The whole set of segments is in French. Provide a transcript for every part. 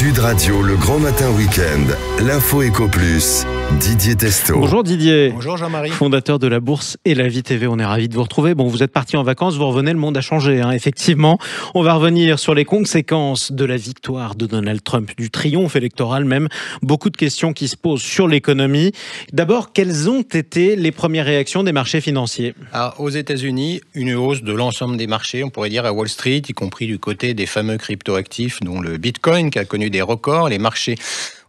Sud Radio, le grand matin week-end. L'info Éco Plus, Didier Testo. Bonjour Didier. Bonjour Jean-Marie. Fondateur de la Bourse et la Vie TV, on est ravis de vous retrouver. Bon, vous êtes parti en vacances, vous revenez, le monde a changé. Effectivement, on va revenir sur les conséquences de la victoire de Donald Trump, du triomphe électoral même. Beaucoup de questions qui se posent sur l'économie. D'abord, quelles ont été les premières réactions des marchés financiers ? Alors, aux États-Unis, une hausse de l'ensemble des marchés, on pourrait dire à Wall Street, y compris du côté des fameux cryptoactifs, dont le Bitcoin qui a connu des records. Les marchés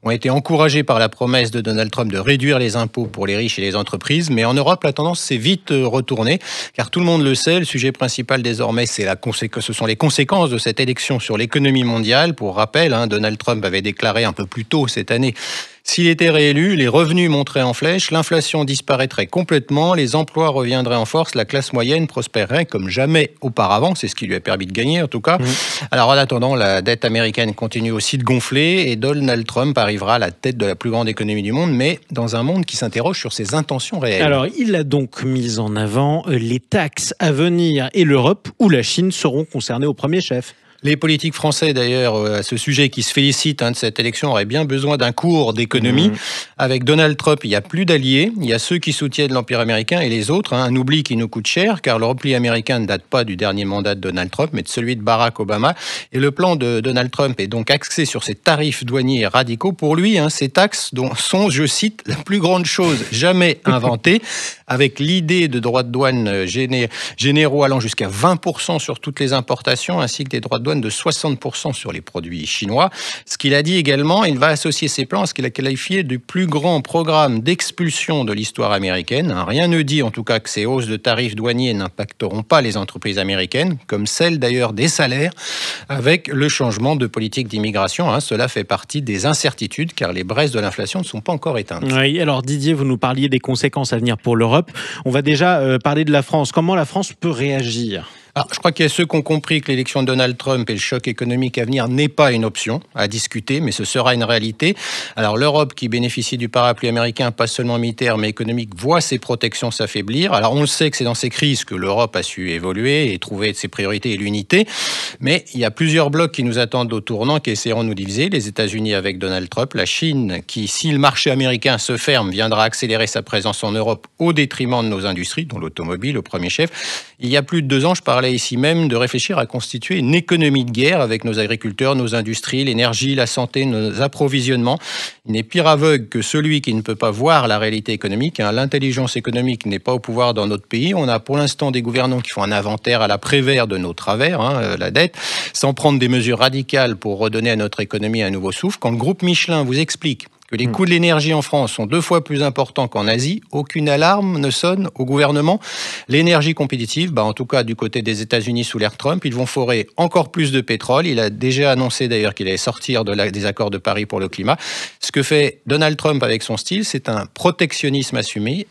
ont été encouragés par la promesse de Donald Trump de réduire les impôts pour les riches et les entreprises. Mais en Europe, la tendance s'est vite retournée, car tout le monde le sait, le sujet principal désormais, ce sont les conséquences de cette élection sur l'économie mondiale. Pour rappel, Donald Trump avait déclaré un peu plus tôt cette année: s'il était réélu, les revenus monteraient en flèche, l'inflation disparaîtrait complètement, les emplois reviendraient en force, la classe moyenne prospérerait comme jamais auparavant. C'est ce qui lui a permis de gagner, en tout cas. Alors, en attendant, la dette américaine continue aussi de gonfler et Donald Trump arrivera à la tête de la plus grande économie du monde, mais dans un monde qui s'interroge sur ses intentions réelles. Alors, il a donc mis en avant les taxes à venir et l'Europe ou la Chine seront concernés au premier chef. Les politiques français, d'ailleurs, à ce sujet, qui se félicitent de cette élection, auraient bien besoin d'un cours d'économie. Avec Donald Trump, il n'y a plus d'alliés. Il y a ceux qui soutiennent l'Empire américain et les autres. Un oubli qui nous coûte cher, car le repli américain ne date pas du dernier mandat de Donald Trump, mais de celui de Barack Obama. Et le plan de Donald Trump est donc axé sur ces tarifs douaniers radicaux. Pour lui, ces taxes sont, je cite, la plus grande chose jamais inventée, avec l'idée de droits de douane généraux allant jusqu'à 20% sur toutes les importations, ainsi que des droits de douane de 60% sur les produits chinois. Ce qu'il a dit également, il va associer ses plans à ce qu'il a qualifié du plus grand programme d'expulsion de l'histoire américaine. Rien ne dit en tout cas que ces hausses de tarifs douaniers n'impacteront pas les entreprises américaines, comme celle d'ailleurs des salaires, avec le changement de politique d'immigration. Cela fait partie des incertitudes, car les braises de l'inflation ne sont pas encore éteintes. Oui, alors Didier, vous nous parliez des conséquences à venir pour l'Europe. On va déjà parler de la France. Comment la France peut réagir ? Alors, je crois qu'il y a ceux qui ont compris que l'élection de Donald Trump et le choc économique à venir n'est pas une option à discuter, mais ce sera une réalité. Alors, l'Europe, qui bénéficie du parapluie américain, pas seulement militaire, mais économique, voit ses protections s'affaiblir. Alors, on le sait que c'est dans ces crises que l'Europe a su évoluer et trouver ses priorités et l'unité. Mais il y a plusieurs blocs qui nous attendent au tournant, qui essaieront de nous diviser. Les États-Unis avec Donald Trump, la Chine, qui, si le marché américain se ferme, viendra accélérer sa présence en Europe au détriment de nos industries, dont l'automobile au premier chef. Il y a plus de 2 ans, je parlais ici même de réfléchir à constituer une économie de guerre avec nos agriculteurs, nos industries, l'énergie, la santé, nos approvisionnements. Il n'est pire aveugle que celui qui ne peut pas voir la réalité économique. L'intelligence économique n'est pas au pouvoir dans notre pays. On a pour l'instant des gouvernants qui font un inventaire à la Prévert de nos travers, la dette, sans prendre des mesures radicales pour redonner à notre économie un nouveau souffle. Quand le groupe Michelin vous explique que les coûts de l'énergie en France sont 2 fois plus importants qu'en Asie, aucune alarme ne sonne au gouvernement. L'énergie compétitive, en tout cas du côté des États-Unis sous l'ère Trump, ils vont forer encore plus de pétrole. Il a déjà annoncé d'ailleurs qu'il allait sortir des accords de Paris pour le climat. Ce que fait Donald Trump avec son style, c'est un protectionnisme assumé,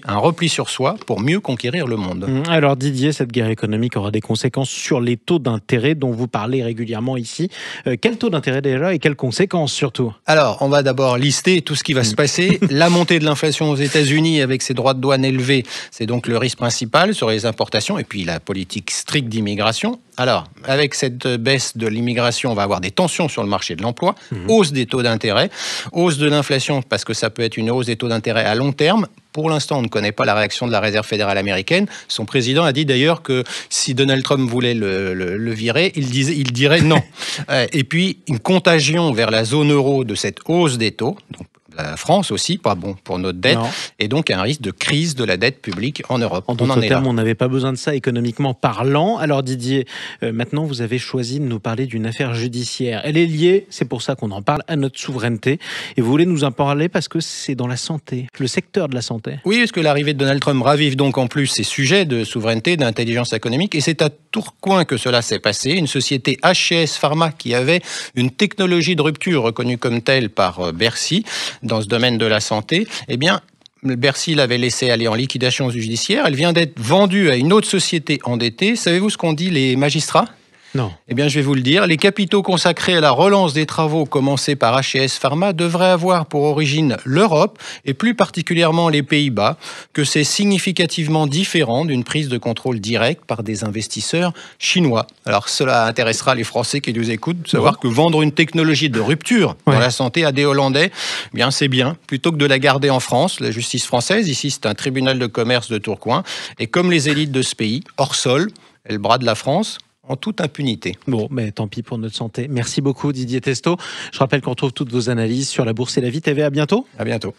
un repli sur soi pour mieux conquérir le monde. Alors Didier, cette guerre économique aura des conséquences sur les taux d'intérêt dont vous parlez régulièrement ici. Quel taux d'intérêt déjà et quelles conséquences surtout ? Alors, on va d'abord lister tout ce qui va se passer. La montée de l'inflation aux États-Unis avec ses droits de douane élevés, c'est donc le risque principal sur les importations, et puis la politique stricte d'immigration. Alors, avec cette baisse de l'immigration, on va avoir des tensions sur le marché de l'emploi, hausse des taux d'intérêt, hausse de l'inflation, parce que ça peut être une hausse des taux d'intérêt à long terme. Pour l'instant, on ne connaît pas la réaction de la Réserve fédérale américaine. Son président a dit d'ailleurs que si Donald Trump voulait le virer, il dirait non. Et puis, une contagion vers la zone euro de cette hausse des taux, donc la France aussi, pas bon pour notre dette, et donc un risque de crise de la dette publique en Europe. En d'autres termes, on n'avait pas besoin de ça économiquement parlant. Alors Didier, maintenant vous avez choisi de nous parler d'une affaire judiciaire. Elle est liée, c'est pour ça qu'on en parle, à notre souveraineté. Et vous voulez nous en parler parce que c'est dans la santé, le secteur de la santé. Oui, parce que l'arrivée de Donald Trump ravive donc en plus ces sujets de souveraineté, d'intelligence économique. Et c'est à Tourcoing que cela s'est passé. Une société HCS Pharma qui avait une technologie de rupture reconnue comme telle par Bercy dans ce domaine de la santé, Bercy l'avait laissé aller en liquidation judiciaire. Elle vient d'être vendue à une autre société endettée. Savez-vous ce qu'ont dit les magistrats ? Non. Eh bien, je vais vous le dire. Les capitaux consacrés à la relance des travaux commencés par H&S Pharma devraient avoir pour origine l'Europe et plus particulièrement les Pays-Bas, que c'est significativement différent d'une prise de contrôle directe par des investisseurs chinois. Alors, cela intéressera les Français qui nous écoutent de savoir que vendre une technologie de rupture dans la santé à des Hollandais, eh bien, c'est bien. Plutôt que de la garder en France, la justice française, ici, c'est un tribunal de commerce de Tourcoing, et comme les élites de ce pays, hors sol, elle brade la France en toute impunité. Bon, mais tant pis pour notre santé. Merci beaucoup Didier Testot. Je rappelle qu'on trouve toutes vos analyses sur la Bourse et la Vie TV. À bientôt. À bientôt.